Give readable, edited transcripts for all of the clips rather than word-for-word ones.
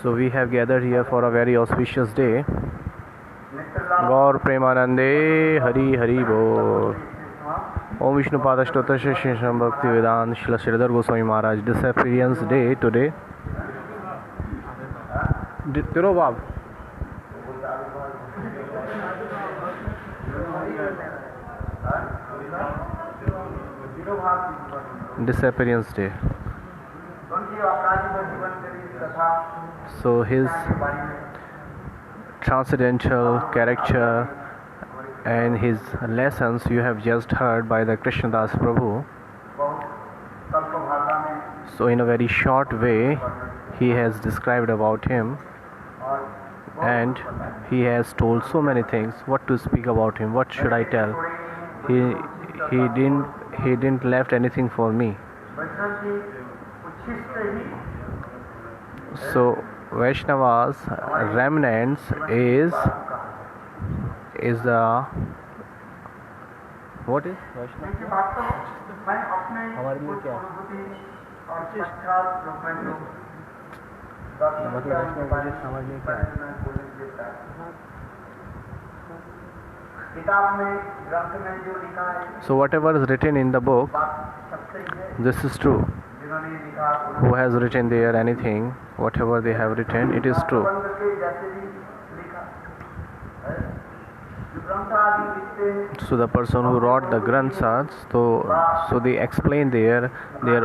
So we have gathered here for a very auspicious day. Gaur Premanande Hari Hari Bol. Om Vishnu Pada Stottra Shri Sri Bhakti Vedanta Srila Sridhar Goswami Maharaj Disappearance Day today. Tiro Bab. Disappearance Day. So his transcendental character and his lessons you have just heard by the Krishnadas Prabhu. So in a very short way he has described about him, and he has told so many things. What to speak about him? What should I tell? He didn't left anything for me. So Vaishnava's remnants is the what is Vaishnava? हमारे लिए क्या मतलब वैष्णव हमारे लिए क्या है? So whatever is written in the book, this is true. Who has written there anything, whatever they have written, it is true. So the person who wrote the Granthas, so they explain their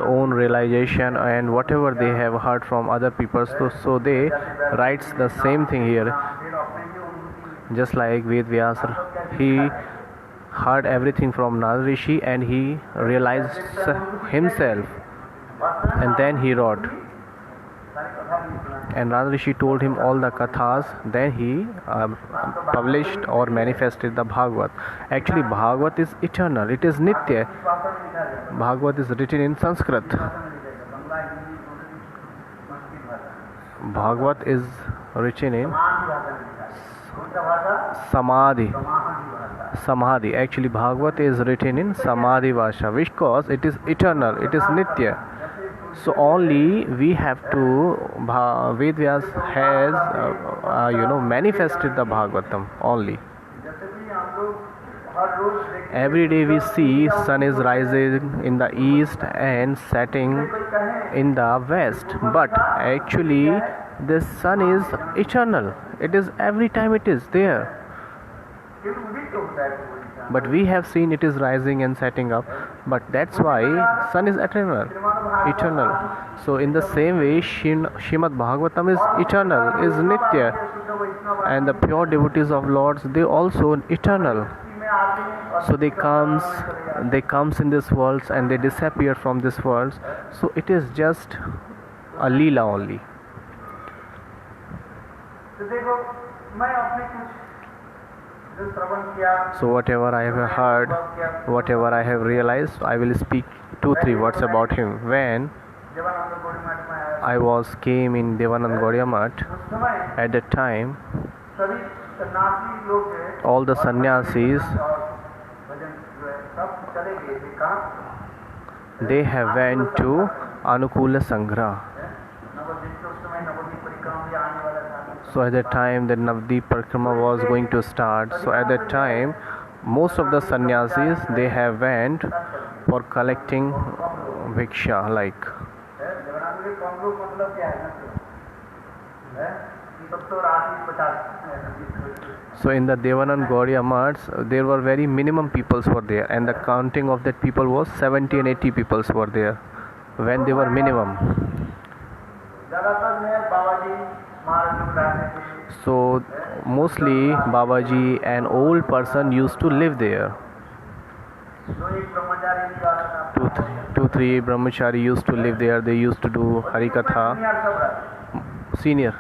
own realization and whatever they have heard from other people, so they writes the same thing here. Just like Ved Vyasa, he heard everything from Narada Rishi and he realized himself, and then he wrote. And Narada Rishi told him all the kathas, then he published or manifested the Bhagavad. Actually, Bhagavad is eternal, it is Nitya. Bhagavad is written in Sanskrit. Bhagavad is written in Samadhi. Actually, Bhagavad is written in Samadhi Vasha, because it is eternal, it is Nitya. So only we have to, Ved Vyasa has manifested the Bhagavatam only. Every day we see sun is rising in the east and setting in the west, but actually the sun is eternal. It is every time it is there. but we have seen it is rising and setting up. But that's why sun is eternal. So in the same way, Shrimad Bhagavatam is eternal, is nitya, and the pure devotees of Lords, they also eternal. So they comes in this world and they disappear from this world. So it is just a leela only. So whatever I have heard, whatever I have realized, I will speak 2-3 words about him. When I came in Devanand Gaudiya Math, at that time all the sannyasis, they have went to Anukula Sangra. So at that time the Navdeep Parikrama was going to start. So at that time most of the sannyasis, they have went for collecting bhiksha, like. So in the Devanand Gaudiya Maths, there were very minimum peoples were there, and the counting of that people was 70 and 80 peoples were there when they were minimum. So mostly Babaji, an old person, used to live there. 2-3 brahmachari used to live there. They used to do Harikatha. Senior.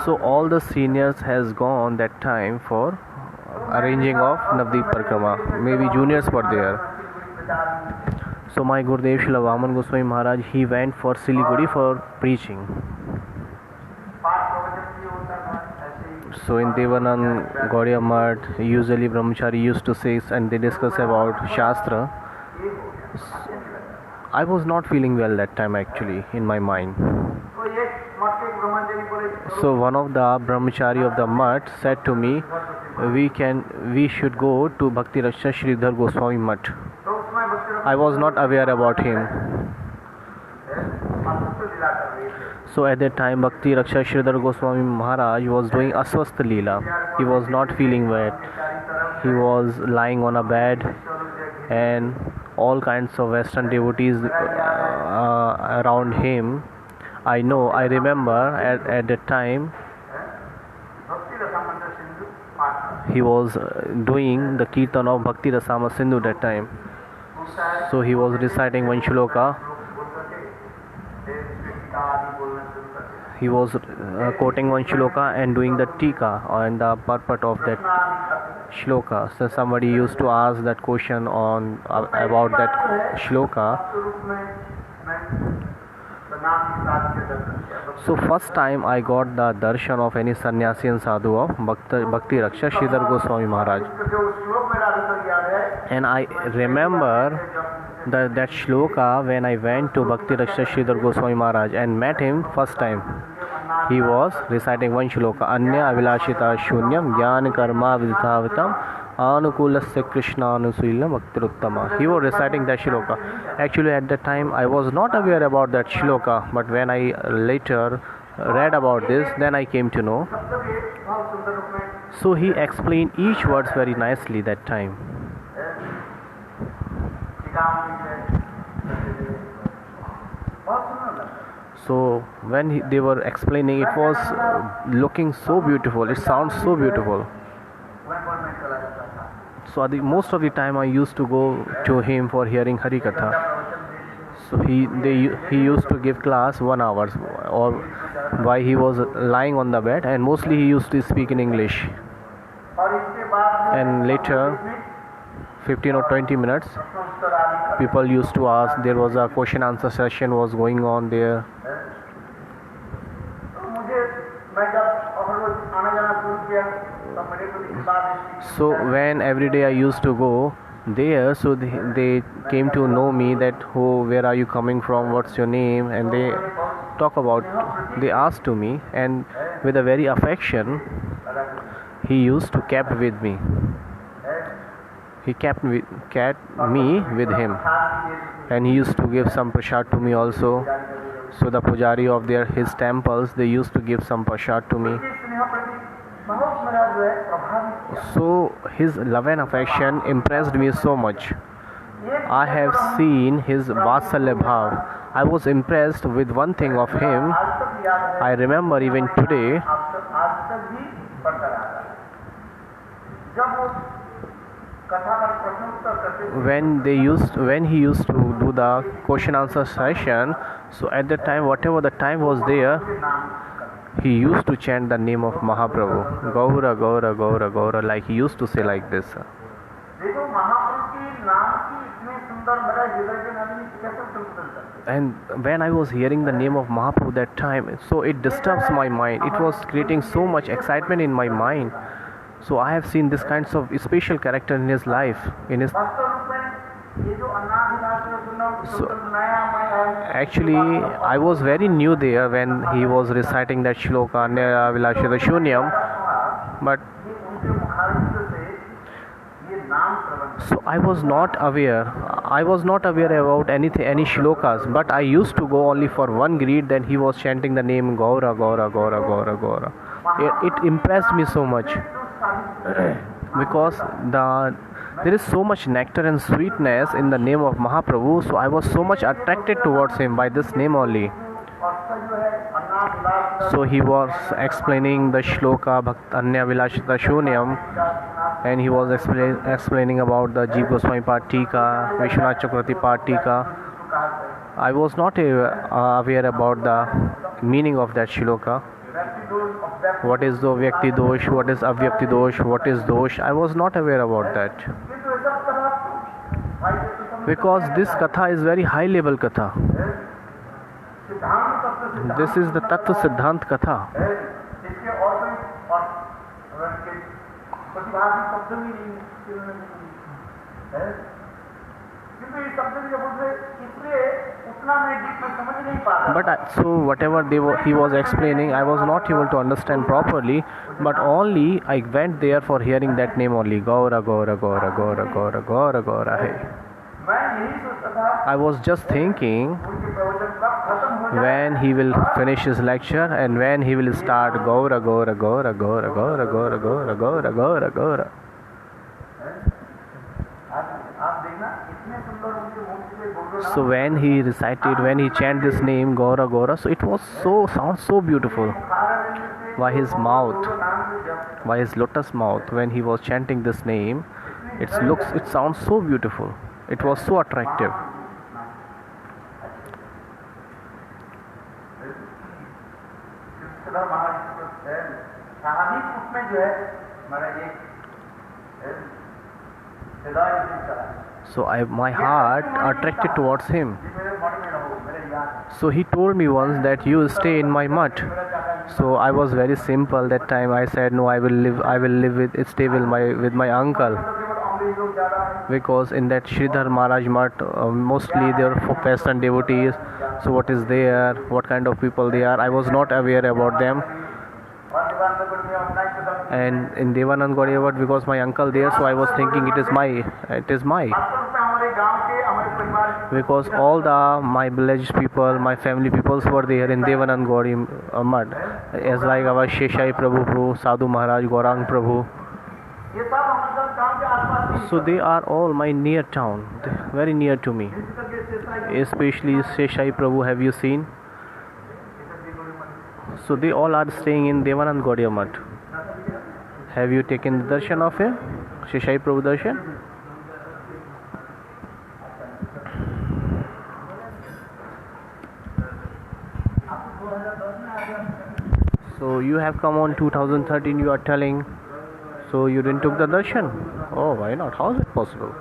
So all the seniors has gone that time for arranging of Navdeep Parikrama. Maybe juniors were there. So my Gurudev Srila Vaman Goswami Maharaj, he went for Siliguri for preaching. So in Devanand Gaudiya Math, usually brahmachari used to say and they discuss about Shastra. I was not feeling well that time actually in my mind. So one of the brahmachari of the Math said to me, we should go to Bhakti Raksha Sridhar Goswami Math. I was not aware about him. So at that time Bhakti Raksha Sridhar Goswami Maharaj was doing Aswastha Leela. He was not feeling well. He was lying on a bed, and all kinds of Western devotees around him. I remember at that time he was doing the Kirtan of Bhakti Rasama Sindhu that time. So he was reciting one shloka. He was quoting one shloka and doing the tika on the purport of that shloka. So somebody used to ask that question on about that shloka. So first time I got the darshan of any sannyasi and sadhu of Bhakti Raksha Sridhar Goswami Maharaj. And I remember that shloka when I went to Bhakti Raksha Sridhar Goswami Maharaj and met him first time. He was reciting one shloka, Anya Avilashita Shunyam Jnana Karma Vidhavatam Anukulasya Krishna Anusuilam Bhaktiruttama. He was reciting that shloka. Actually at that time I was not aware about that shloka, but when I later read about this, then I came to know. So he explained each words very nicely that time. So when they were explaining, it was looking so beautiful. It sounds so beautiful. So most of the time I used to go to him for hearing Harikatha. So he used to give class 1 hour, or while he was lying on the bed, and mostly he used to speak in English. And later 15 or 20 minutes people used to ask. There was a question answer session was going on there. So when every day I used to go there, so they came to know me that where are you coming from, what's your name, and they asked to me, and with a very affection he used to kept with me. He kept me with him, and he used to give some prasad to me also. So the pujari of his temples, they used to give some prasad to me. So his love and affection impressed me so much. I have seen his Vatsalya Bhav. I was impressed with one thing of him. I remember even today, when he used to do the question answer session. So at that time, whatever the time was there, he used to chant the name of Mahaprabhu, Gaura, Gaura, Gaura, Gaura, like he used to say like this. And when I was hearing the name of Mahaprabhu that time, so it disturbs my mind. It was creating so much excitement in my mind. So I have seen this kinds of special character in his life, in his. So actually, I was very new there when he was reciting that shloka Anya Vilashita Shunyam, but so I was not aware. I was not aware about any shlokas, but I used to go only for one greet. Then he was chanting the name Gaura, Gaura, Gaura, Gaura, Gaura. It impressed me so much because there is so much nectar and sweetness in the name of Mahaprabhu. So I was so much attracted towards him by this name only. So he was explaining the shloka Anya Vilashita Shunyam, and he was explaining about the Jeev Goswami Patika, Vishwanath Chakravarti Patika. I was not aware about the meaning of that shloka. What is the Vyakti Dosh, what is Avyakti Dosh, what is Dosh? I was not aware about that. Because this katha is very high level katha. This is the Tattva Siddhant katha. But so whatever he was explaining, I was not able to understand properly. But only I went there for hearing that name only. Gaura, Gaura, Gaura, Gaura, Gaura, Gaura, Gaura. Hey. I was just thinking when he will finish his lecture and when he will start Gaura, Gaura, Gaura, Gaura, Gaura, Gaura, Gaura, Gaura, Gaura, Gaura. So when he recited, when he chanted this name Gaura, Gaura, so it was sounds so beautiful. By his mouth, by his lotus mouth, when he was chanting this name, it sounds so beautiful. It was so attractive. So my heart attracted towards him. So he told me once that you stay in my mutt. So I was very simple that time. I said no, I will stay with my uncle. Because in that Sridhar Maharaj mutt, mostly they are for peasant devotees. So what is there, what kind of people they are, I was not aware about them. And in Devanand Gaudiya Mutt, because my uncle there, so I was thinking it is my. Because all my village people, my family peoples were there in Devanand Gaudiya Mutt, as like our Sheshai Prabhu, Sadhu Maharaj, Gaurang Prabhu. So they are all my near town, very near to me. Especially Sheshai Prabhu, have you seen? So they all are staying in Devanand Gaudiya Mutt. Have you taken the darshan of him? Sheshai Prabhu darshan? So you have come on 2013, you are telling. So you didn't took the darshan? Oh, why not? How is it possible?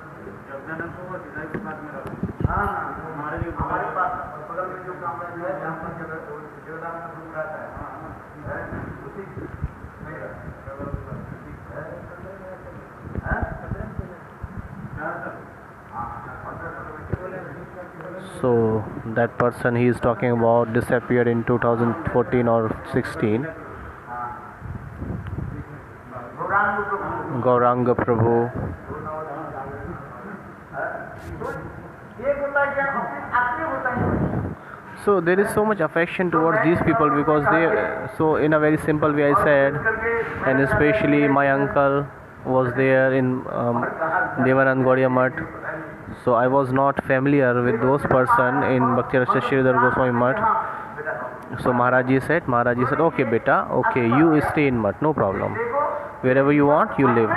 So that person he is talking about disappeared in 2014 or 16. Gauranga Prabhu. So there is so much affection towards these people because they, so in a very simple way I said, and especially my uncle was there in Devanand Gaudiya Mutt. So I was not familiar with those person in Bhakti Raksha Sridhar Goswami Mutt. So Maharaji said, okay beta, okay, you stay in Mutt, no problem. Wherever you want, you live.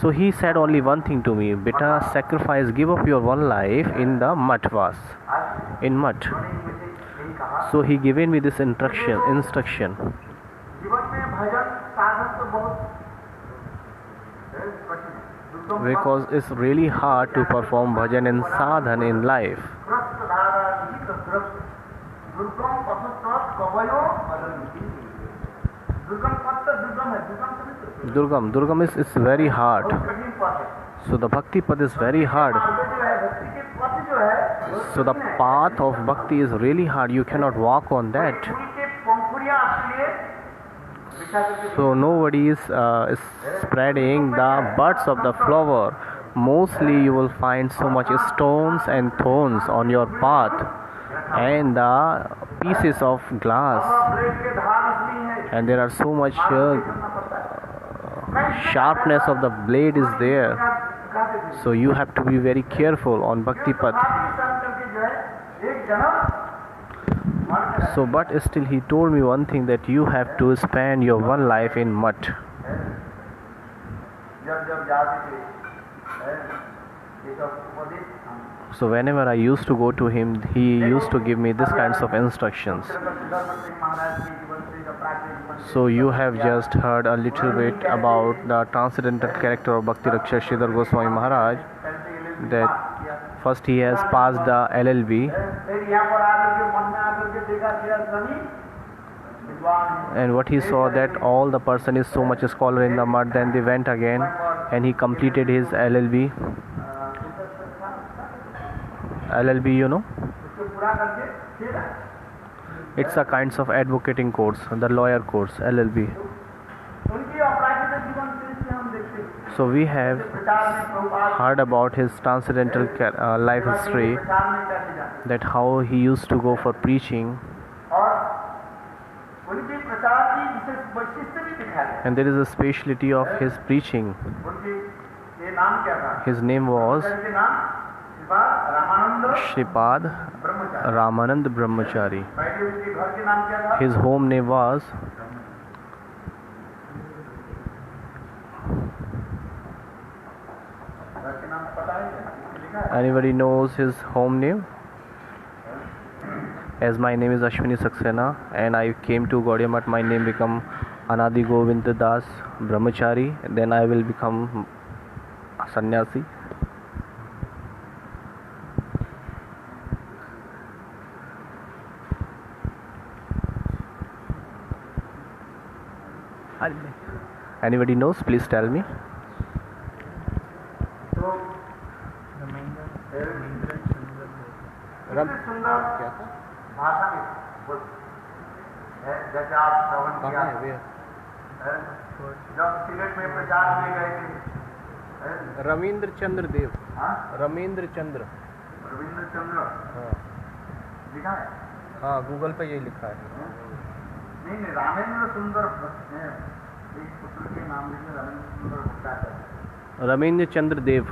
So he said only one thing to me, beta, sacrifice, give up your one life in the Mattvas, in Mutt. So he given me this instruction. Because it's really hard to perform bhajan and sadhan in life. Durgam is very hard. So the bhakti path is very hard. So the path of bhakti is really hard. You cannot walk on that. So nobody is spreading the buds of the flower. Mostly you will find so much stones and thorns on your path, and the pieces of glass, and there are so much sharpness of the blade is there. So you have to be very careful on bhakti path. So but still he told me one thing, that you have to spend your one life in Mutt. So whenever I used to go to him, he used to give me this kinds of instructions. So you have just heard a little bit about the transcendental character of Bhakti Raksha Sridhar Goswami Maharaj, that first he has passed the LLB, and what he saw, that all the person is so much a scholar in the mud. Then they went again and he completed his LLB. LLB, you know, it's a kinds of advocating course, the lawyer course, LLB. So we have heard about his transcendental life history, that how he used to go for preaching, and there is a speciality of his preaching. His name was Shripad Ramanand Brahmachari. His home name was anybody knows his home name? As my name is Ashwini Saxena and I came to Gaudiya Mutt, my name become Anadi Govind Das Brahmachari, then I will become sannyasi. Anybody knows? Please tell me. जैसे आप श्रवण किया जब slate में प्रचार में गए थे, रविंद्र चंद्र देव। रविंद्र चंद्र लिखा है? हाँ, गूगल पे यही लिखा है। नहीं, रामेंद्र सुंदर, एक पुत्र के नाम लिखे रामेंद्र सुंदर भट्टाचार्य। रविंद्र चंद्र देव।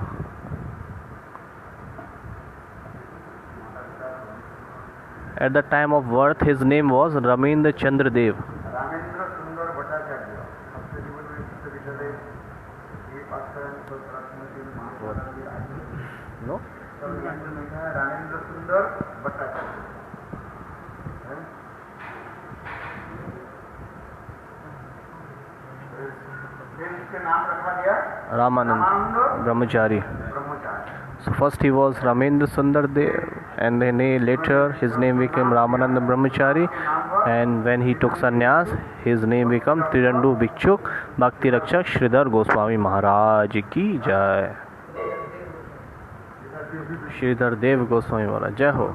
At the time of birth, his name was Ramendra Chandra Dev. Ramendra सुंदर भट्टाचार्य। No? रामेंद्र सुंदर भट्टाचार्य। इसके नाम रखा गया Ramanand Brahmachari. So first he was Ramendra Sundar Dev, and then later his name became Ramanand Brahmachari, and when he took sannyas, his name became Trirandu Bhikshuk Bhakti Rakshak Sridhar Goswami Maharaj ki jai. Sridhar Dev Goswami Maharaj, jai ho.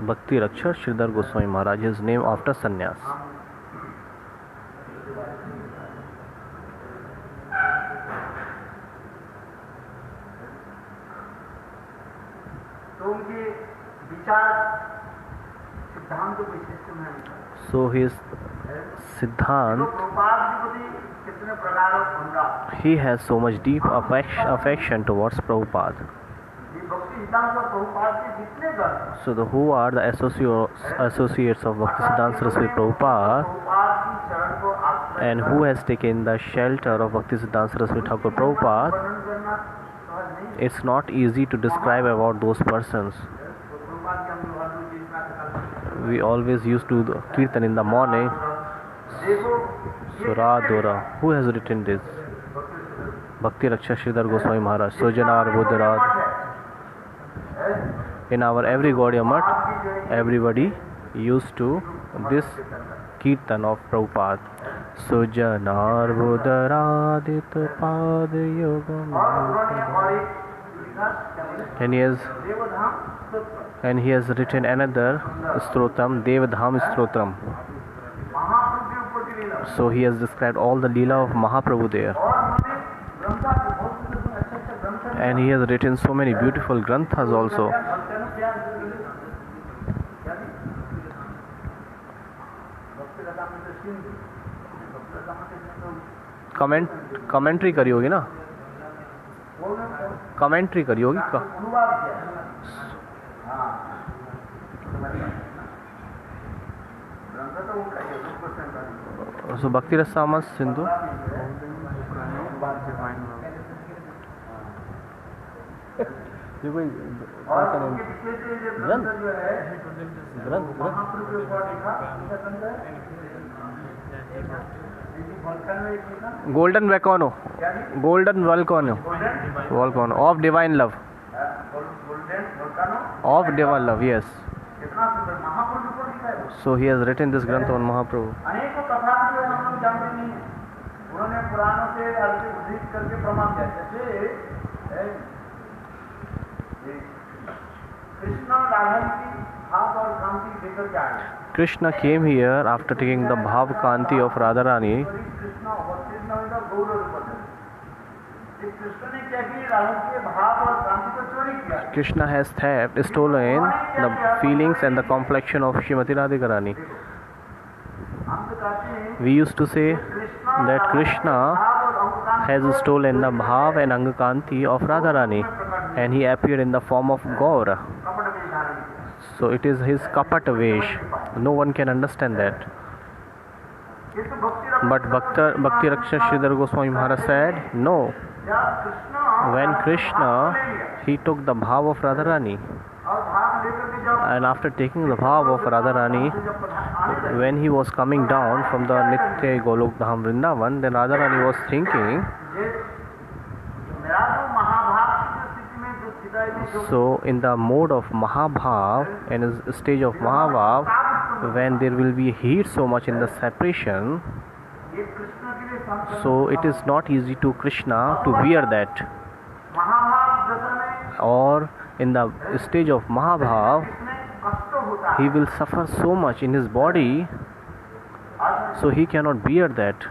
Bhakti Rakshak Sridhar Goswami Maharaj, his name after sannyas. तो उनके विचार सिद्धांत कोई system है उनका। So his तो Siddhant, Prabhupada ji को भी कितने प्रकार अनुराग, he has so much deep affection towards Prabhupada. ये भक्ति सिद्धांत और प्रभुपाद के जितने ग्रंथ, So who are the associates of Bhaktisiddhanta Saraswati Prabhupada, Prabhupada की चरण को आश्रय and who has taken the shelter of Bhaktisiddhanta Saraswati Thakur Prabhupada, वर्णन करना सहज नहीं है। it's not easy to describe about those persons. तो प्रभुपाद के हम लोग हर रोज जितना करते We always used to do Kirtan in the morning. देखो Suradora. Who has written this? Bhakti Raksha Sridhar Goswami Maharaj. Sojanar Buddharad. In our every Gaudiya Math, everybody used to this Kirtan of Prabhupada. Sojanar Buddharadit Pad Yogam. और उन्होंने और एक लिखा क्या बोले, And देवधाम स्तोत्र, he has written another Strotam, Devadham Strotam. महाप्रभु के ऊपर की लीला, So he has described all the Leela of Mahaprabhu there. और उन्होंने ग्रंथा को बहुत सुंदर अच्छे अच्छे ग्रंथ And he has written so many beautiful granthas also. Commentary करी होगी ना, कमेंट्री करी होगी का? So Bhakti Rasama Sindhu. ये कोई और उनके पीछे से ये ग्रंथ जो है ग्रंथ महाप्रभु के ऊपर लिखा, क्या ग्रंथ है? वल्कन में एक लिखा, गोल्डन वैकोनो, क्या जी? Golden volcano, golden volcano of divine love, golden volcano, of divine love, yes. कितना सुंदर महाप्रभु को लिखा है वो। So he has written this grantha on Mahaprabhu. अनेकों कथा जो है हम लोग जानते नहीं है, उन्होंने पुराणों से अर्थ उद्धृत करके प्रमाण दिया। जैसे ये कृष्ण राधन की भाव और कांति लेकर के आए, Krishna came here after taking the Bhav Kanti of Radharani. Krishna अवस्थित न होता गौर रूप में। ये कृष्ण ने क्या किया, राधन के भाव और कांति को चोरी किया। Krishna has stolen the feelings and the complexion of Srimati Radhika Rani. हम तो कहते हैं We used to say that Krishna भाव और अंग कांति has stolen the Bhav and Angakanti of Radharani, and he appeared in the form of Gaura. कपट में धारण किया। So it is his Kapata Vesh. No one can understand that. ये तो भक्ति रस But Bhakti Raksha Sridhar Goswami Maharaj said, no. जब Krishna When Krishna, he took the Bhav of Radharani, और भाव लेकर के जब and after taking the Bhav of Radharani, when he was coming down from the Nitya Golok Dham Vrindavan, then Radharani was thinking, ये मेरा तो महाभाव की जो स्थिति में जो हृदय में जो so in the mode of Mahabhav, in his stage of Mahabhav, when there will be heat so much in the separation, ये कृष्ण के लिए संत so it is not easy to Krishna to bear that. महाभाव दशा में Or in the stage of Mahabhav, इसमें कष्ट होता है। he will suffer so much in his body, आज so he cannot bear that.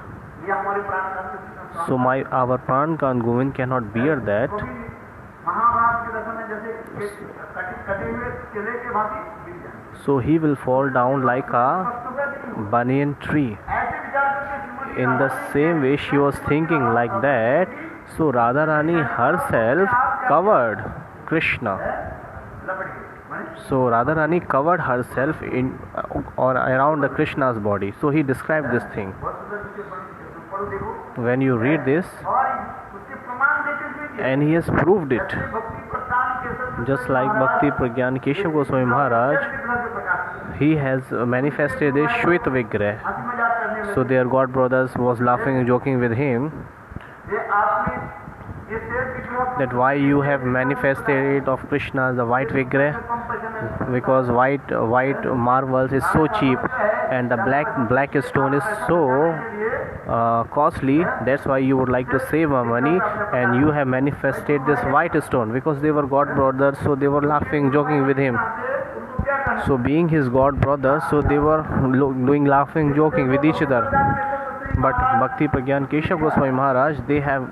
ये हमारे प्राण का Krishna So our Prankan Govind cannot bear that. महाभाव की दशा में जैसे कटे हुए केले के भांति गिर जाए। So he will fall down like a कष्ट होगा कि नहीं? banyan tree. ऐसे विचार करके Shrimati In the same way she was thinking like that, so Radharani herself covered Krishna. लपट गई माने So Radharani covered herself in or around the Krishna's body. So he described this thing. बहुत सुंदर चीजें पढ़ो देखो, When you read this, और उसके प्रमाण देते हुए कि and he has proved it, जैसे भक्ति प्रस्थान Keshav just like Bhakti Pragyan Keshav Goswami Maharaj, he has manifested this Shweta Vigrah. हंसी मजाक करने में So their god brothers was laughing and joking with him ये आपने ये शेर विग्रह that why you have manifested of Krishna as a white Vigrah, कम पैसे में because white marbles is so cheap and the black stone is so costly. That's why you would like to save money and you have manifested this white stone, because they were god brothers, so they were laughing joking with him. उनको क्या करना So being his god brothers, so they were doing laughing joking with each other. But Bhakti Pragyan Keshav Goswami Maharaj, they have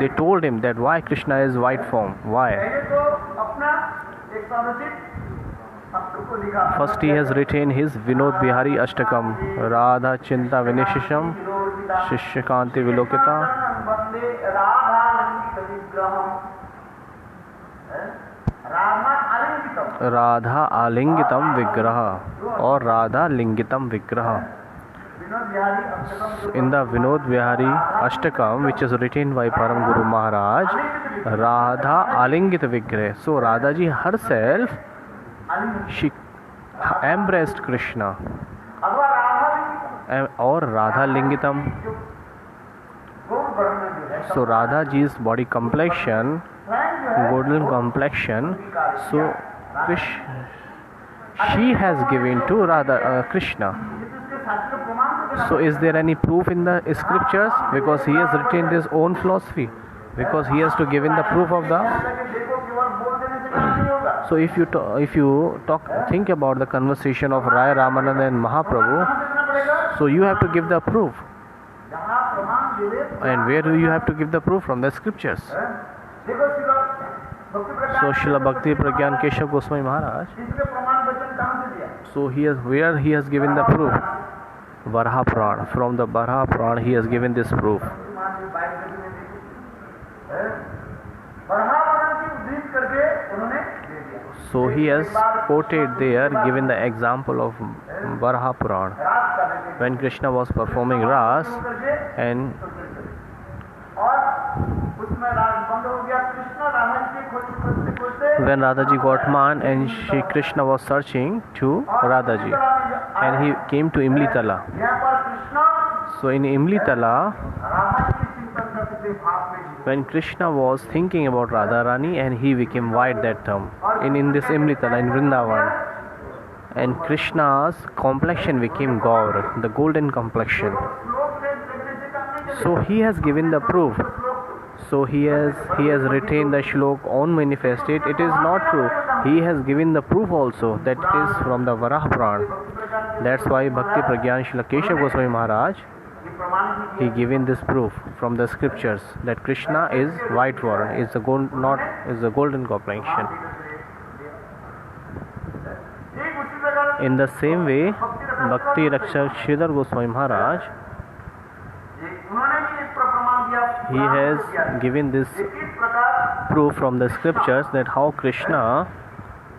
They told him that why Krishna is white form. Why? पहले तो अपना एक संरचित अष्टक को लिखा। First he has written his Vinod Bihari Ashtakam, Radha Chinta Vinishisham, Shishyakanti Vilokita, Vande Radha लंकित विग्रहम। Radha आलिंगितम। Radha Alingitam Vigraha or Radha Lingitam Vigraha. Vinod Bihari Ashtakam जो In the Vinod Bihari Ashtakam, which is written by Param Guru Maharaj, Radha Alingit Vigraha. So Radha ji herself, आलिंगित she embraced Krishna. अथवा Radha लिंगितम Or Radha Lingitam. जो गौर वर्ण में जो है So Radha ji's body complexion, स्वयं जो है golden complexion, so she has given to Krishna. ये तो उसके शास्त्र प्रमाण को देना। So is there any proof in the scriptures? Because he has written his own philosophy. Because he has to give in the proof of the. देखो केवल बोल देने से काम नहीं होगा। So if you think about the conversation of Rai Ramananda and Mahaprabhu, देखना पड़ेगा so you have to give the proof. जहाँ प्रमाण विवेक And where do you have to give the proof? From the scriptures. देखो शिला भक्ति प्रकाश So Srila Bhakti Pragyan Keshav Goswami Maharaj. इसके प्रमाण वचन कहाँ से दिया? So where he has given the proof? Varaha Purana. From the Varaha Purana he has given this proof. बरहावरण की उद्धृत करके उन्होंने दे दिया। So he has quoted there, given the example of Varaha Purana. रात का देखे When Krishna was performing Ras करके and और उसमें राज बंद हो गया। कृष्ण रावण की खोजते खोजते when Radhaji got man and Krishna was searching to Radhaji and he came to Imlitala. यहाँ पर Krishna So in Imlitala, Ravan की चिंतन करते भाव में जीते। when Krishna was thinking about Radharani and he became white that term in this Imlitala in Vrindavan, and Krishna's complexion became Gaur, the golden complexion. श्लोक में देखने से काम नहीं So he has given the proof. So he has written the shlok on manifested. It is not true. He has given the proof also that it is from the Varaha Purana. That's why Bhakti Pragyan Srila Keshav Goswami Maharaj, ये प्रमाण भी he given this proof from the scriptures that Krishna is white Varna, is the golden complexion. ठीक उसी प्रकार In the same way, Bhakti Rakshak Sridhar Goswami Maharaj, उन्होंने भी इस पर प्रमाण दिया। he has given this किस प्रकार proof from the scriptures that how Krishna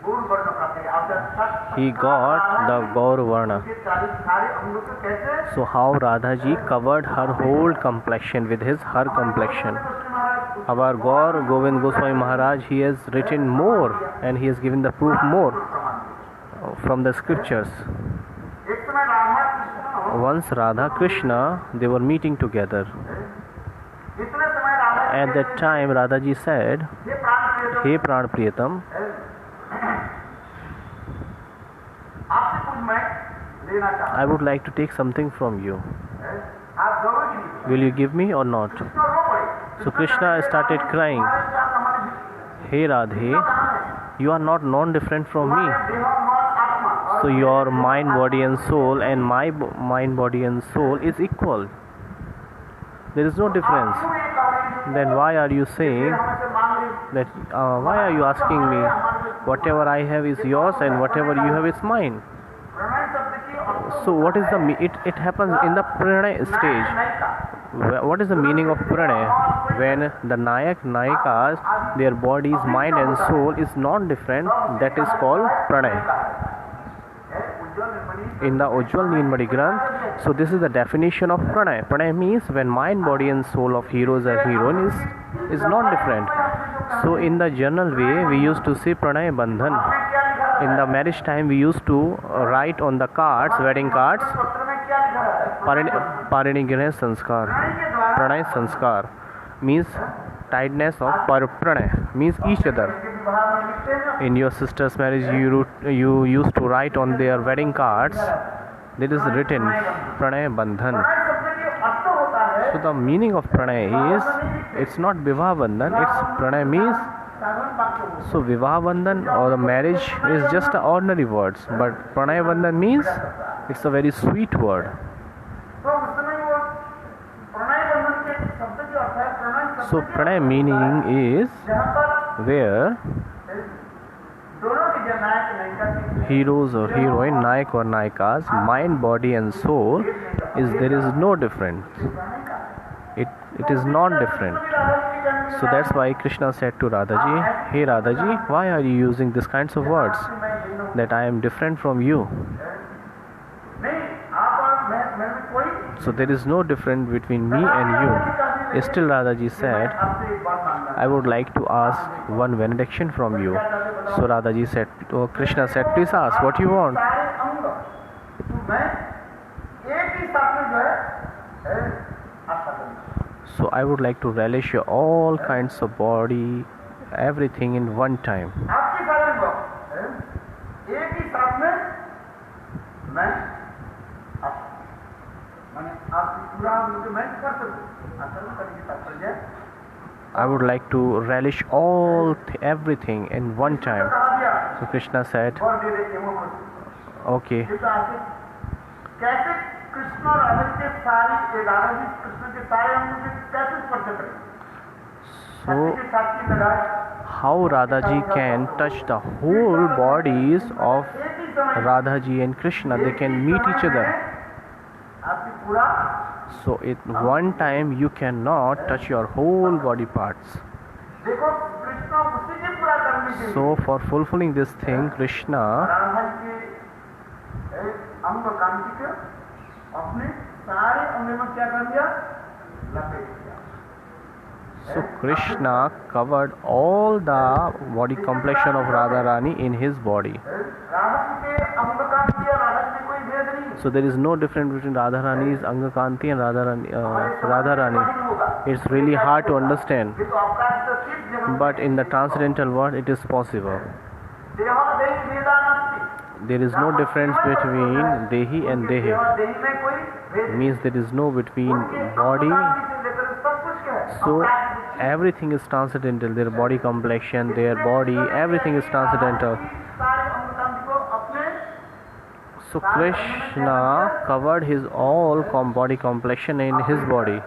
गुण वर्ण प्राप्त है। आप he got the Gaur Varna. के 40 सारे अंगों को कैसे So how Radha ji covered her whole complexion with her complexion. Our Gaur Govind Goswami Maharaj, he has written more and he has given the proof more from the scriptures. एक समय Radha Krishna Once Radha Krishna, they were meeting together. इतने समय Radha At that time Radha ji said, ये प्राण प्रियतम Hey Pran Priyatam, आपसे कुछ मैं लेना चाहता I would like to take something from you. हूं। आप जरूर कीजिए। Will you give me or not? तो रो पड़े। So Krishna started crying. हमारे साथ हमारे Hey Radhe, you are not non-different from me. देह और मन आत्मा और So your mind, body and soul and my mind, body and soul is equal. There is no difference. क्यों ये करें? Then why are you saying हमसे मांग रहे that, why are you asking me? Whatever I have is yours and whatever you have is mine. Pranay शब्द की अर्थ So what is the, it happens in the pranay stage. नहीं था। What is the meaning of pranay? When the Nayak, Nayikas, their bodies, mind and soul is not different, that is called pranay. उज्जवल निर्मणी In the Ujjwal Nilmani Granth, so this is the definition of pranay. Pranay means when mind, body and soul of heroes or heroine is not different. So in the general way, we used to say pranay bandhan. क्या लिखा है? In the marriage time, we used to write on the cards, wedding cards, पत्र में क्या लिखा है? Parini Gnay Sanskar. Pranay के द्वारा Pranay Sanskar means tiredness of pranay, means each other. के विवाह में लिखते हैं ना, In your sister's marriage, you used to write on their wedding cards, that is written Pranay Bandhan. Pranay शब्द के अर्थ होता है So the meaning of pranay is, it's not Vivah Bandhan, it's pranay means, साधारण वाक्य हो। so Vivah Bandhan or the marriage is just a ordinary words, but pranay bandhan means it's a very sweet word. तो उस समय वो प्रणय बंधन के शब्द के अर्थ है प्रणय शब्द So pranay meaning is जहाँ पर where दोनों की जो नायक नायिका की heroes or heroine, nayak or nayikas, mind, body and soul there is no difference. It is not different. So that's why Krishna said to Radhaji, hey Radhaji, why are you using these kinds of words that I am different from you? नहीं आप और मैं में कोई So there is no difference between me and you. Still Radhaji said, आपसे एक बात मांगना I would like to ask one benediction from you. So Radhaji said, Krishna said, please ask what you want. सारे अंग तो मैं एक ही साथ में जो है आस्था करूँगा So I would like to relish your all kinds of body, everything in one time. आपके सारे अंग एक ही साथ में मैं मैंने आपकी पूरा मुझे मैं कर सकूँ आचरण करने की तात्पर्य I would like to relish everything in one time. कहा दिया So Krishna said, और दे दे वो okay. कैसे कृष्ण और राधा के सारी राधा जी कृष्ण के सारे अंगों से कैसे स्पर्श करें So के साथ की लड़ाई how Radha ji can touch the whole bodies of एक ही समय Radha ji and Krishna, they can meet each other. आपकी पूरा So at one time you cannot touch your whole body parts. देखो कृष्ण उसी के पूरा करने के लिए So for fulfilling this thing, Krishna Radha के एक अंग कांति के अपने सारे अंग में क्या कर दिया लपेट दिया So Krishna covered all the body complexion of Radharani in his body. Radha के अंग कांति और राधा में कोई भेद नहीं So there is no difference between Radharani's Anga Kanti and Radharani. It's really hard to understand. ये तो आपका सिर्फ जगह But in the transcendental world, it is possible. देह देह भेदानस्ति There is no difference between Dehi and Dehi. देह में कोई भेद Means there is no between body. सब कुछ है So everything is transcendental. Their body complexion, their body, everything is transcendental. सारे अंग कांति को अपने So Krishna covered his all body complexion in his body.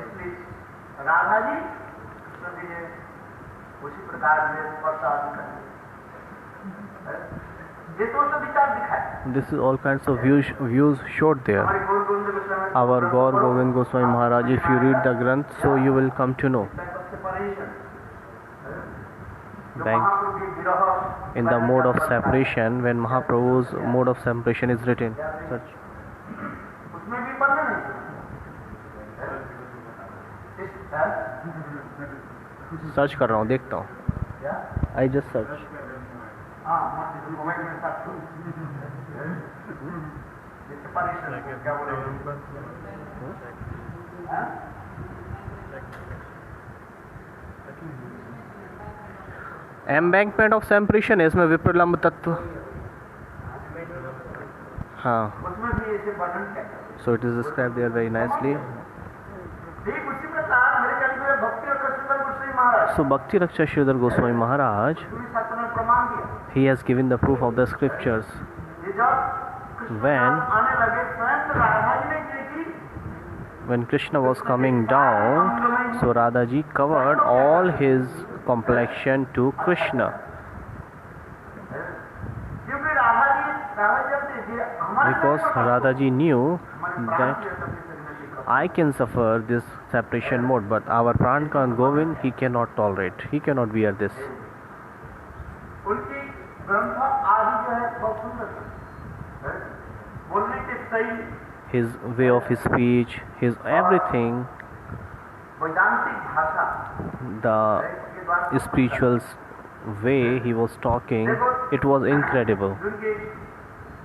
इसलिए राधा जी कृष्ण जी ने उसी प्रकार से स्पर्श आदि कर ये तो सब विचार दिखाए This is all kinds of views showed there. हमारे गुरु Govind Goswami Our Gaur Govind Goswami Maharaj, if you read the Granth, so you will come to know. महाप्रभु के विरह In the mode of separation, when Mahaprabhu's mode of separation is written. Such. उसमें भी पढ़ने नहीं search कर रहा हूँ, देखता हूँ. I just search. हाँ मोबाइल में साथ सेपरेशन क्या बोले एम्बैंकमेंट ऑफ सेपरेशन है इसमें विप्रलंब तत्व. हाँ. उसमें भी ऐसे वर्णन क्या है So it is described there very nicely. ठीक उसी प्रकार मेरे ख्याल में भक्ति और कृष्ण गोस्वामी महाराज So Bhakti Raksha Sridhar Goswami Maharaj, पूरी शास्त्र में प्रमाण दिया he has given the proof of the scriptures. ये जब कृष्ण When आने लगे स्वयं राधा जी ने की when Krishna was coming down, so Radha ji covered all his complexion to Krishna. क्योंकि राधा जी जब देखिए हमारे Because Radha ji knew that I can suffer this separation mode, but our Prankan Govind, he cannot tolerate, he cannot bear this. उनकी ग्रंथ आदि जो है बहुत सुंदर है बोलने के सही His way of his speech, his everything, वैदांतिक भाषा the के द्वारा spiritual way he was talking, it was incredible. उनके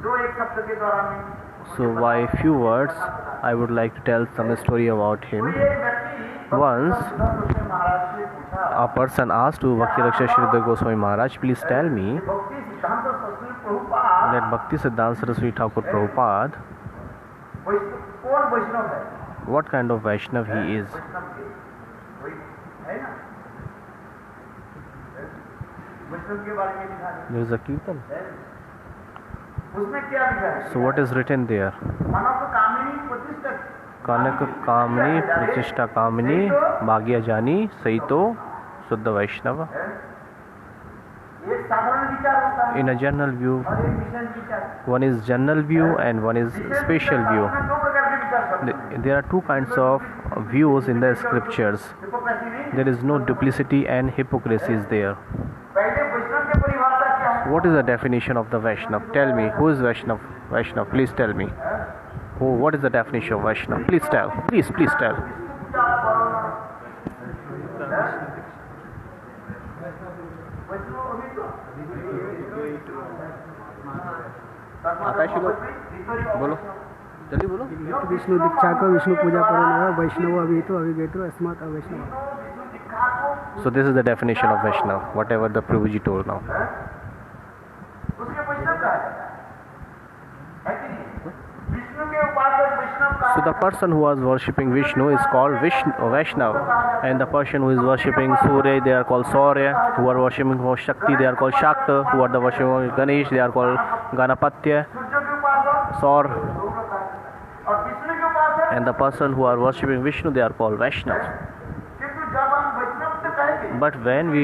दो एक शब्द के द्वारा में So by few words, I would like to tell some story about him. कोई एक व्यक्ति Once, गोस्वामी महाराज से पूछा a person asked to Bhakti Raksha Sridhar Goswami Maharaj, please tell me भक्ति सिद्धांत Saraswati Prabhupada that Bhakti Siddhanta Saraswati Thakur Prabhupada, कौन वैष्णव है what kind of Vaishnav he is. वैष्णव के कोई है ना वैष्णव के बारे में लिखा है There is a Kirtan. उसमें क्या लिखा है So what is written there? मानव को कामिनी प्रतिष्ठा कनक कामनी प्रतिष्ठा कामनी भाग्य जानी सही तो शुद्ध वैष्णव. एक साधारण विचार होता है In a general view, और एक विशेष विचार. one is general view and one is special view. दो प्रकार के विचार करते हैं. There are two kinds of views in the scriptures. Hypocrisy नहीं. There is no duplicity and hypocrisy is there. पहले वैष्णव की परिभाषा क्या है? What is the definition of the Vaishnav? Tell me, who is Vaishnav? Vaishnav, please tell me. Who? What is the definition of Vaishnav? Please tell. Please tell. आकाश बोलो, जल्दी बोलो. विष्णु दीक्षा को विष्णु पूजा करो वैष्णव अभी तो अभिगेतो अस्मात् अवैष्णव. So this is the definition of Vaishnav, whatever the Prabhuji told now. उसके वैष्णव का है कि नहीं? विष्णु के उपासक वैष्णव का. So the person who was worshipping Vishnu is called Vaishnav, and the person who is worshipping Surya, they are called Saurya. Who are worshipping Shakti, they are called Shakta. Who are the worshipping Ganesh, they are called Ganapatya, सूर्य के उपासक Saur. और विष्णु के उपासक. And the person who are worshipping Vishnu, they are called Vaishnav. किंतु जब हम वैष्णव से कहेंगे But when we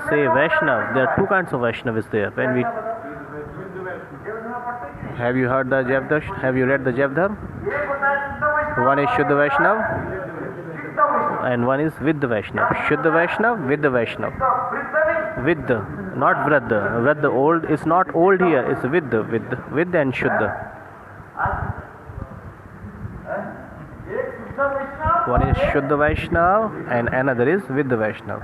say Vaishnav, there are two kinds of Vaishnav is there. When we have you heard the Javdar? Have you read the Javdar? एक होता है शुद्ध वैष्णव One is Shuddha Vaishnav शुद्ध वैष्णव. and one is Vidya Vaishnav. Shuddha Vaishnav, Vidya Vaishnav. तो वृद्ध नहीं. Vidya, not Vradha. Vradha old is not old here. It's Vidya and Shuddha. एक शुद्ध वैष्णव One is Shuddha Vaishnav and another is Vidya Vaishnav.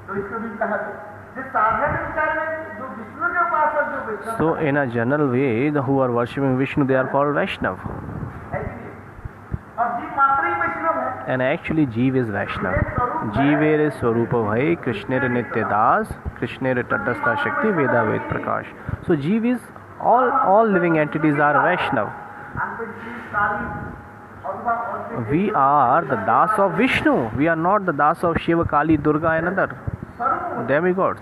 तो इसको भी कहा था. जिस साधारण विचार में जो विष्णु के उपासक जो वैष्णव So in a general way, the who are worshipping Vishnu, they are called Vaishnav. है कि नहीं? और जीव मात्र ही वैष्णव है. And actually Jeev is Vaishnav. Jeevere Swarupa Bhai, Krishnere Nitya Das, Krishnere Tatastha Shakti, Veda Ved Prakash. So Jeev is, all living entities are Vaishnav. We are the Das of Vishnu. We are not the Das of Shiva, Kali, Durga and other demigods.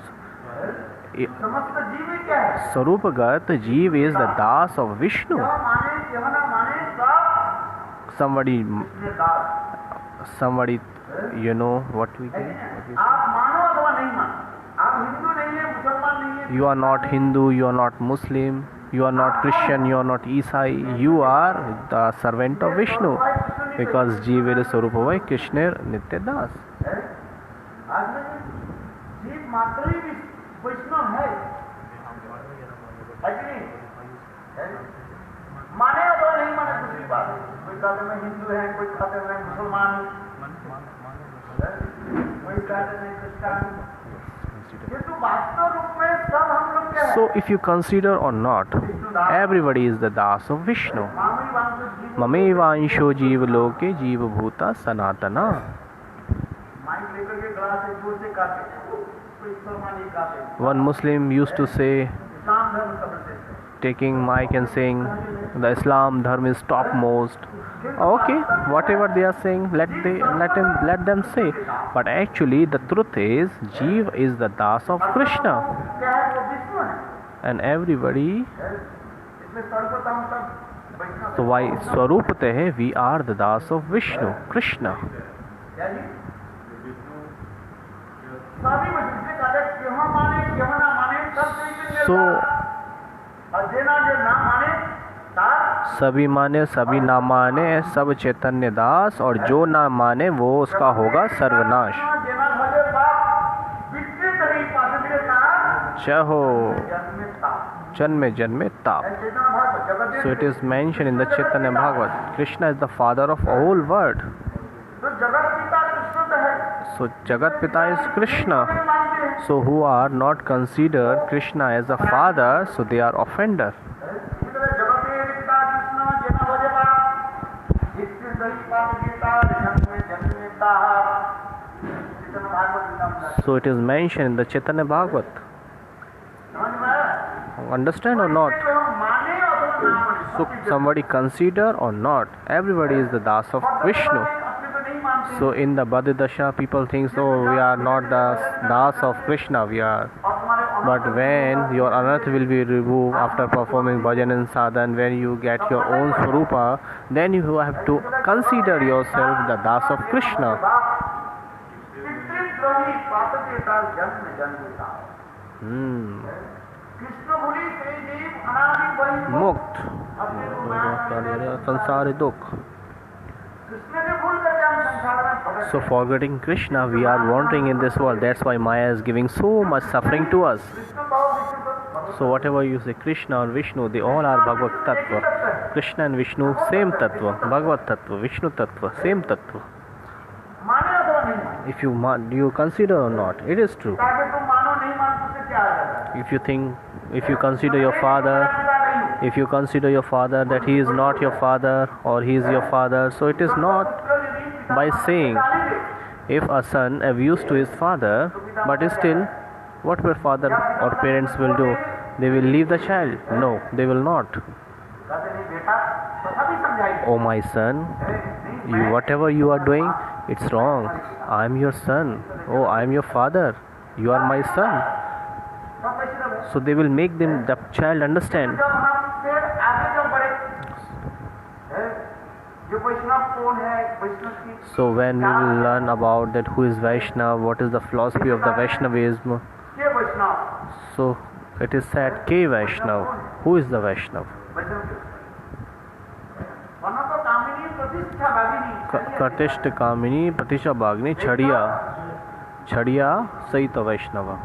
समस्त जीव ही क्या है? Sarupagat, Jeev is the Das of Vishnu. यह माने यह ना माने सब Somebody, इसमें दास. you know what we can. आप मानो अथवा नहीं मानो. आप हिंदू नहीं है, मुसलमान नहीं है. You are not Hindu, you are not Muslim, you are not Christian, you are not Isai, you are the servant of Vishnu. Because Jeevere Sarupavai Krishna Nitya Das. आज में जीव मात्र ही वैष्णव है. है कि नहीं? है? माने अथवा नहीं माने दूसरी बात है. कोई कहते मैं हिंदू है, कोई कहते मैं मुसलमान हूँ, कोई कहते मैं क्रिश्चियन हूँ. किंतु वास्तव रूप में सब हम लोग क्या है? So if you consider or not, everybody is the Das of Vishnu. मामूली वांशो जीव Mamevansho Jeev Loke Jeev Bhuta Sanatana. Mic लेकर के गला से जोर से काटे. कोई मुसलमान ही काटे. One Muslim used to say, इस्लाम धर्म सबसे श्रेष्ठ है. taking mic and saying, the Islam Dharma is topmost. Okay, whatever they are saying, let them say. But actually, the truth is, Jeev is the Das of Krishna, क्या है वो विष्णु है. and everybody. इसमें सर्वप्रथम सब वैष्णव. So why Swarupate, we are the Das of Vishnu, Krishna. क्या जी? सभी वैष्णव से कहते क्यों माने क्यों ना माने सब चैतन्य So और जेना जे ना माने तार. सभी माने सभी ना माने सब चैतन्य दास, और जो ना माने वो उसका होगा सर्वनाश. जेना भजे बाप विस्तृत नहीं पासते तार. चहो जन्मे ताप. जन्मे जन्मे ताप. चेतना भागवत जगत. So it is mentioned in the Chaitanya Bhagavat, Krishna is the father of all world. तो जगत पिता कृष्ण तो है. So Jagat Pita is Krishna. नहीं मानते हैं. So who are not considered Krishna as a father, so they are offender. इसी तरह जगत में पिता कृष्ण जेना भजे बाप विस्तृत नहीं पासते तार. जन्मे ताप. चेतना भागवत नाम. So it is mentioned in the Chaitanya Bhagavat. समझ में आया? Understand or not? माने अथवा ना माने. So somebody consider or not, everybody is the Das of Vishnu. अपने को नहीं मानते. So in the Badidasha, people think, oh, we are not the Das of Krishna, we are. और तुम्हारे But when your anarth will be removed after performing bhajan and sadhan, when you get your own swarupa, then you have to consider yourself the das of Krishna. पितृद्रोही पापके काल जन्म जन्म का कृष्ण भूली से जीव अनादि वही मुक्त अपने को मैं संसार दुख. कृष्ण के भूल करके हम संसार में भटक So forgetting Krishna, we are wandering in this world. That's why Maya is giving so much suffering to us. Krishna भाव विष्णु को So whatever you say, Krishna or Vishnu, they all are Bhagavad Tattva. Krishna and Vishnu, same Tattva. Bhagavad Tattva, Vishnu Tattva, same Tattva. माने अथवा नहीं माने If you consider or not, it is true. ताकि तुम मानो नहीं मानो उससे क्या आ जाता है If you consider your father, if you consider your father that he is not your father or he is your father, so it is not by saying. If a son abused to his father, but still, what will father or parents will do? They will leave the child? No, they will not. कहते नहीं बेटा तथा भी समझाइए Oh my son, whatever you are doing, it's wrong. I am your son. Oh, I am your father. You are my son. सब ऐसे रहो So they will make the child understand. जब हम फिर आगे जब बढ़े हैं, जो वैष्णव कौन है वैष्णव की So when we will learn about that who is Vaishnava, what is the philosophy of the Vaishnavism, के वैष्णव so it is said K Vaishnava. Who is the Vaishnava? वैष्णव के वरना तो कामिनी प्रतिष्ठा भागिनी Katishta Kamini Pratisha Bhagni Chadiya Saita Vaishnava.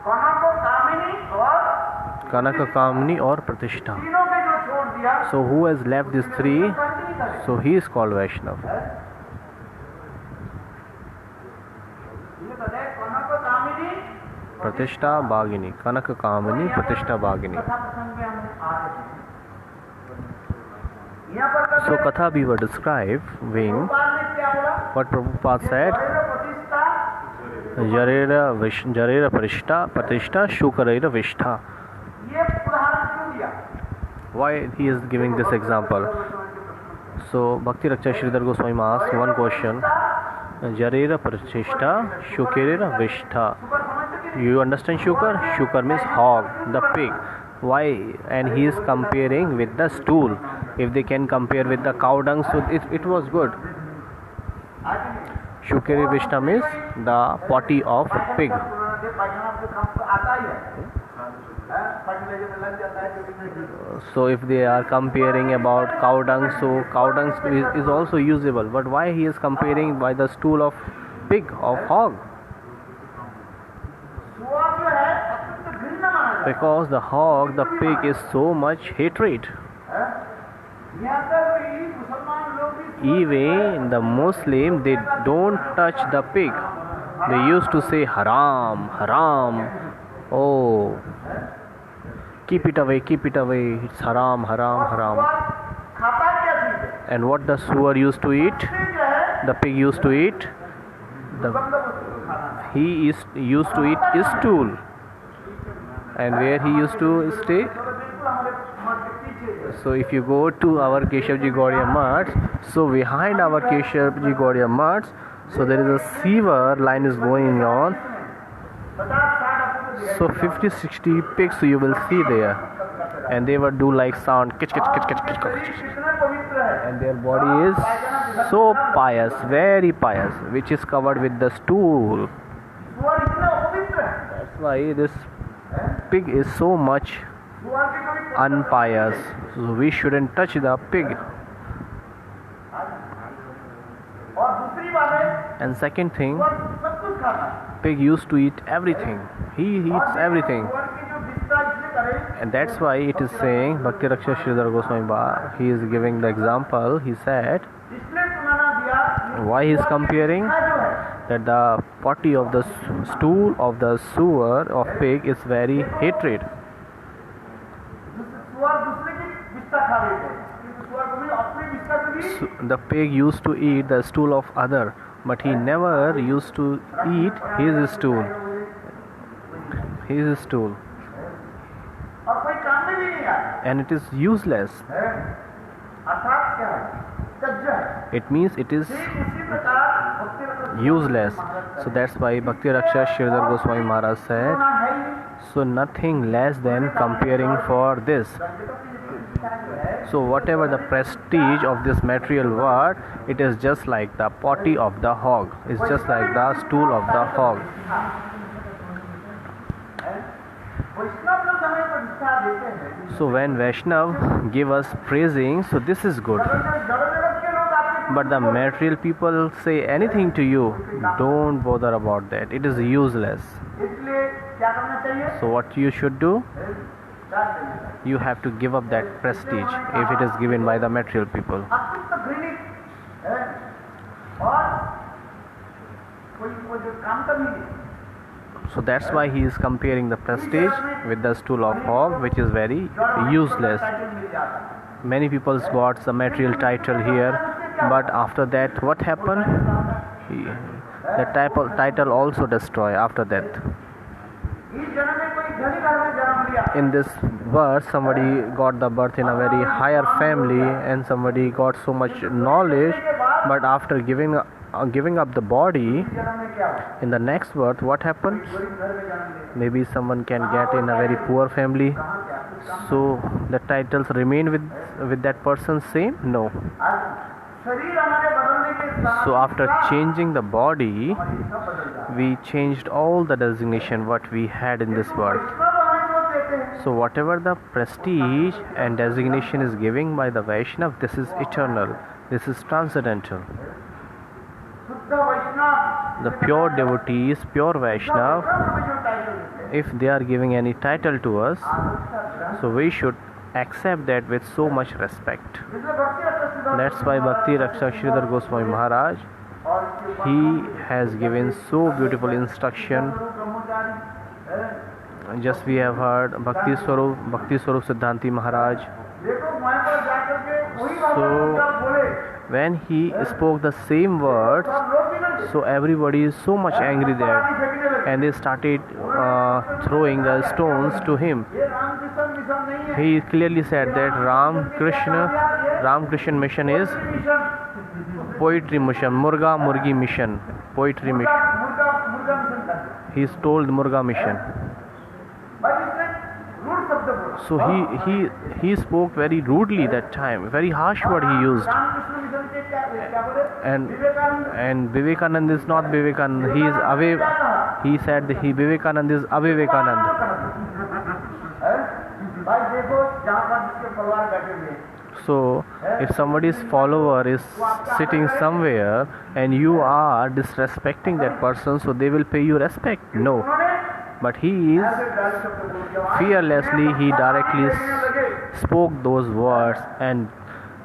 वरना तो कामिनी और Kanaka Kamini or Pratishtha. तीनों के जो छोड़ दिया So who has left these three? Continue करे So he is called Vaishnava. ये कहते हैं वरना तो कामिनी Pratishtha Bhagini. Kanaka Kamini Pratishtha Bhagini. कथा प्रसंग में हम आ रहे हैं यहाँ पर कहते So हैं, Katha we were describing भगवान ने क्या बोला what Prabhupada said. शरीर प्रतिष्ठा Jarera Pratishtha Shukarera Vishtha. ये उदाहरण क्यों दिया Why he is giving this example? So Bhakti Raksha Sridhar Goswami asked one question. Jarera Pratishtha Shukarera Vishtha. Super समझते कि You understand Shukar? Shukar means hog, the pig. Why? And he is comparing with the stool. If they can compare with the cow dung, so it was good. Shukari Vishna means the potty of pig. So if they are comparing about cow dung, so cow dung is also usable. But why he is comparing by the stool of pig, of hog? Because the hog, the pig is so much hatred. Even the Muslim, they don't touch the pig. They used to say haram, haram. Oh, keep it away, it's haram, haram, haram. And what the sewer used to eat, the pig used to eat, he used to eat his stool. And where he used to stay? So if you go to our Keshavji Gaudiya Math, so behind our Keshavji Gaudiya Math, so there is a sewer line is going on. So 50-60 pigs you will see there, and they will do like sound, kitch, kitch, kitch, kitch, kitch, kitch. And their body is so pious, very pious, which is covered with the stool. That's why this pig is so much unpious. So we shouldn't touch the pig. And second thing, pig used to eat everything. He eats everything. And that's why it is saying, Bhakti Raksha Sridhar Goswami Ba, he is giving the example. He said, why he is comparing? That the potty of the stool of the sewer of pig is very hatred. So the pig used to eat the stool of other, but he never used to eat his stool. His stool. And it is useless. It means it is useless. So that's why Bhakti Raksha Sridhar Goswami Maharaj said, so nothing less than comparing for this. So whatever the prestige of this material world, it is just like the potty of the hog. It's just like the stool of the hog. So when Vaishnav give us praising, so this is good. But the material people say anything to you, don't bother about that. It is useless. So what you should do? You have to give up that prestige if it is given by the material people. So that's why he is comparing the prestige with the stool of hog, which is very useless. Many people got the material title here, but after that what happened? The title also destroyed after that. In this birth, somebody got the birth in a very higher family and somebody got so much knowledge, but after giving up the body, in the next birth what happens? Maybe someone can get in a very poor family, so the titles remain with that person same? No. So after changing the body, we changed all the designation what we had in this birth. So whatever the prestige and designation is given by the Vaishnav, this is eternal, this is transcendental. The pure devotees, pure Vaishnav, if they are giving any title to us, so we should accept that with so much respect. That's why Bhakti Raksha Sridhar Goswami Maharaj, he has given so beautiful instruction. Just we have heard Bhakti Swarup Siddhanti Maharaj. So when he spoke the same words, so everybody is so much angry there, and they started throwing the stones to him. He clearly said that Ram Krishna mission is poetry mission, Murga Murgi mission, poetry mission. He told Murga mission. So he spoke very rudely that time, very harsh word he used. And Vivekanand is not Vivekanand, he is away. He said that Vivekanand is Avivekanand. So if somebody's follower is sitting somewhere and you are disrespecting that person, so they will pay you respect? No. But he is fearlessly, he directly spoke those words, and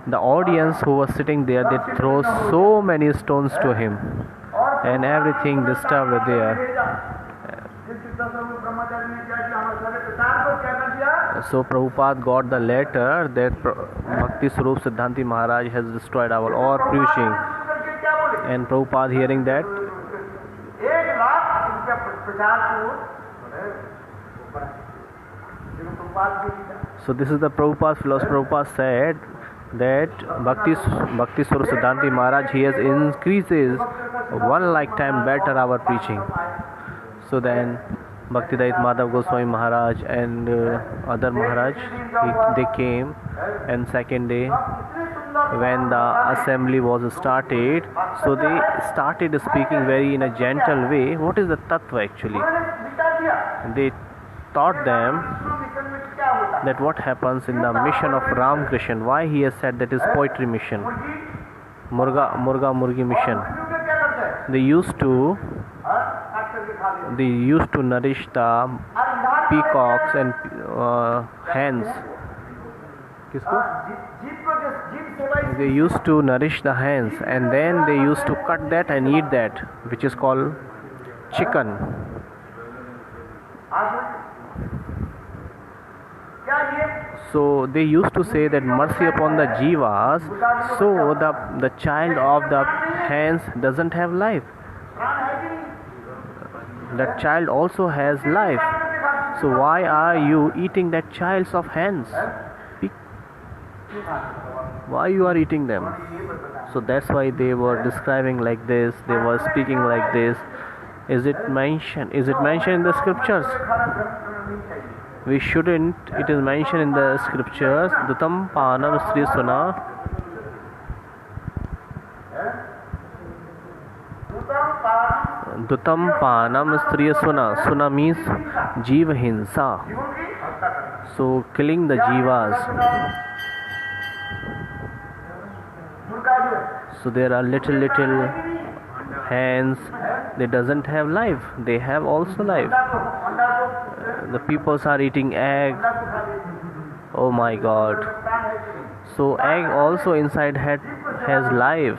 the audience who was sitting there, they throw so many stones to him, and everything disturbed there. So Prabhupada got the letter that Bhakti Swarup Siddhanti Maharaj has destroyed our all preaching, and Prabhupada hearing that, so this is the Prabhupada's philosophy. Prabhupada said that Bhakti Swarup Siddhanti Maharaj, he has increases one lifetime better our preaching. So then Bhaktivedanta Madhav Goswami Maharaj and other Maharaj, they came, and second day when the assembly was started, so they started speaking very in a gentle way. What is the tattva actually? They taught them that what happens in the mission of Ram Krishna, why he has said that is poetry mission, Murga Murgi mission. They used to nourish the peacocks and hens. They used to nourish the hens, and then they used to cut that and eat that, which is called chicken. So they used to say that mercy upon the jivas, so the child of the hens doesn't have life. That child also has life. So why are you eating that child of hens? why you are eating them? So that's why they were describing like this, they were speaking like this. Is it mentioned in the scriptures? We shouldn't. It is mentioned in the scriptures. Dutam panam sri suna. Dutam panam sri suna. Suna means jiva hinsa. So killing the jivas. So there are little hands. They doesn't have life. They have also life. The peoples are eating egg. Oh my God. So egg also inside has life.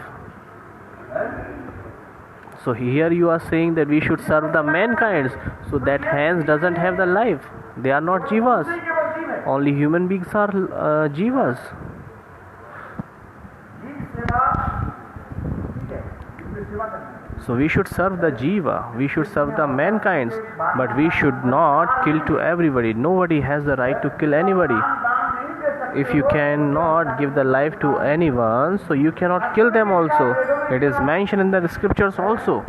So here you are saying that we should serve the mankind. So that hands doesn't have the life. They are not jivas. Only human beings are jivas. So we should serve the jiva, we should serve the mankind, but we should not kill to everybody. Nobody has the right to kill anybody. If you cannot give the life to anyone, so you cannot kill them also. It is mentioned in the scriptures also.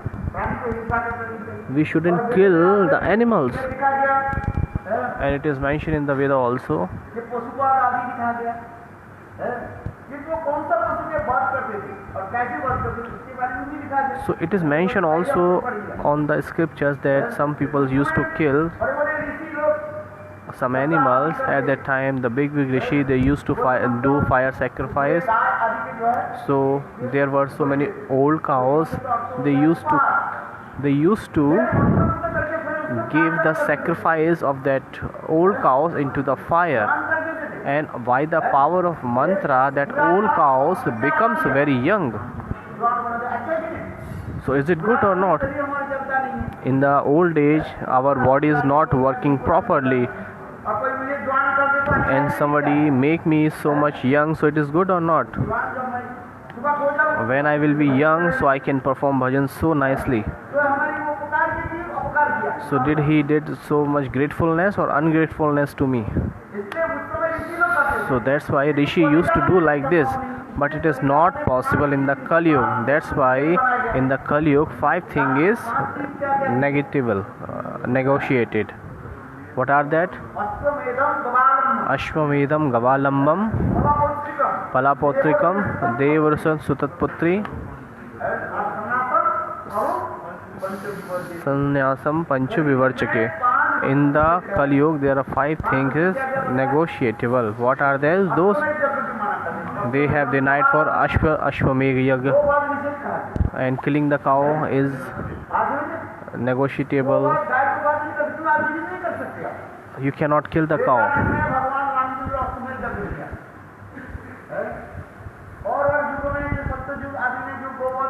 We shouldn't kill the animals. And it is mentioned in the Veda also. So it is mentioned also on the scriptures that some people used to kill some animals. At that time, the big rishi, they used to do fire sacrifice. So there were so many old cows. They used to give the sacrifice of that old cows into the fire, and by the power of mantra, that old cows becomes very young. So is it good or not? In the old age, our body is not working properly, and somebody make me so much young, so it is good or not? When I will be young, so I can perform bhajan so nicely. So did he did so much gratefulness or ungratefulness to me? So that's why Rishi used to do like this. But it is not possible in the Kali Yuga. That's why in the Kali Yuga, 5 things is negotiated. What are that? Ashwamedam Gavalambam Palapotrikam Devarsan Sutatputri Sannyasam Panchu Vivarchake. In the Kali Yuga, there are 5 things is negotiable. What are those? They have denied for Ashwamedha Yaga, and killing the cow is negotiable. You cannot kill the cow.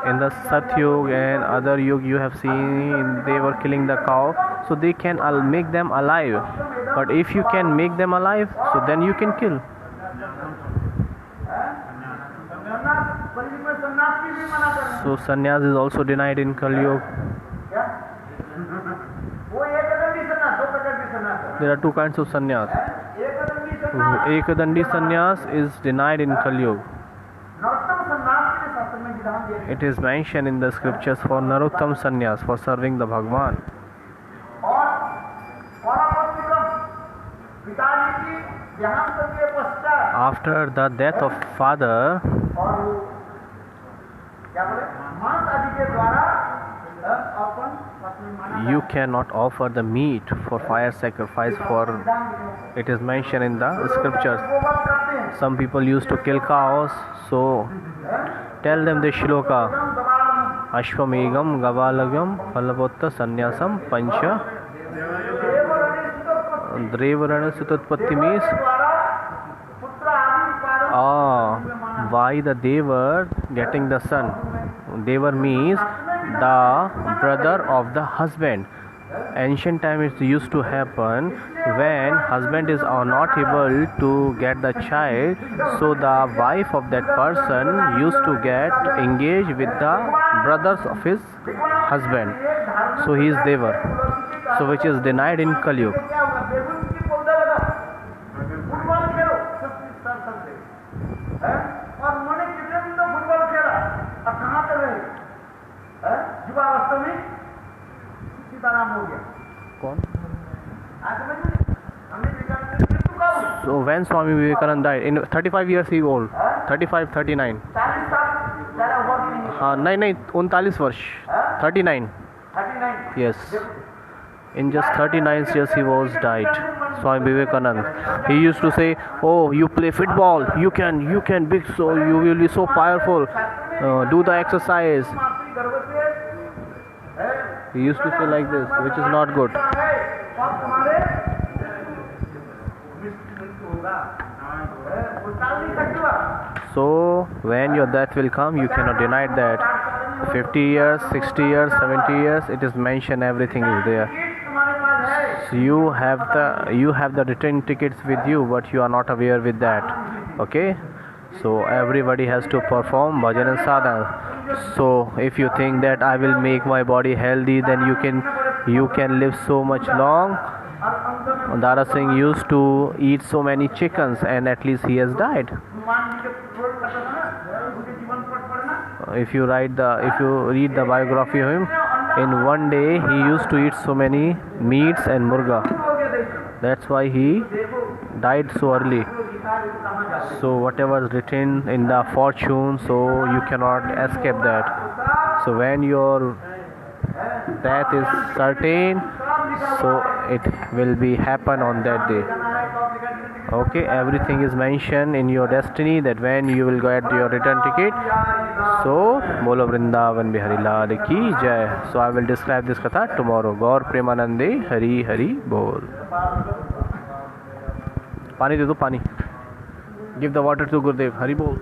In the Satyug and other Yug, you have seen they were killing the cow, so they can make them alive. But if you can make them alive, so then you can kill. So sannyas is also denied in Kali Yuga. There are 2 kinds of sannyas. Ekadandi sannyas is denied in Kali Yuga. It is mentioned in the scriptures for Narottam sannyas, for serving the Bhagwan. After the death of father, you cannot offer the meat for fire sacrifice, for it is mentioned in the scriptures. Some people used to kill cows, so tell them the shloka. Ashwamegam Gavalagam Palapotta Sannyasam Pancha Drevarana Sutatpatti means why the Devar getting the son. Devar means the brother of the husband. Ancient time it used to happen when husband is not able to get the child, so the wife of that person used to get engaged with the brothers of his husband. So he is Devar. So which is denied in Kali Yuga. कौन? आज समझ में हमने विवेकानंद की मृत्यु कब हुई? So when Swami Vivekananda died, in 35 years he old, 35, 39. 40 साल ज़्यादा हुआ कि नहीं? हाँ नहीं नहीं 39 वर्ष, 39. 39 Yes. In just 39 years he was died. Swami Vivekananda. He used to say, "Oh, you play football. You can big. So you will be so powerful. Do the exercise." मातृ गर्भ से है He used to say like this, which is not good. सब तुम्हारे मृत्यु होगा वो टाल नहीं सकते। So when your death will come, you cannot deny that. 50 years, 60 years, 70 years, it is mentioned. Everything is there. तुम्हारे पास है So you have the return tickets with you, but you are not aware with that. Okay, so everybody has to perform bhajan and sadhana. So if you think that I will make my body healthy, then you can live so much long. Dara Singh used to eat so many chickens and at least he has died. Hanuman ji के प्रोट करता था ना उनके जीवन पर पढ़ना If you read the biography of him, in one day he used to eat so many meats and murga. हो गया देश That's why he died so early. Gita कहाँ जाते So whatever is written in the fortune, so you cannot escape that. So when your death is certain, so it will be happen on that day. Okay, everything is mentioned in your destiny that when you will get your return ticket. So Bolo Vrindavan Bihari Lal ki Jai. So I will describe this katha tomorrow. Gaur Premanande Hari Hari Bol. Pani de do pani. Give the water to Gurudev. Hari Bol.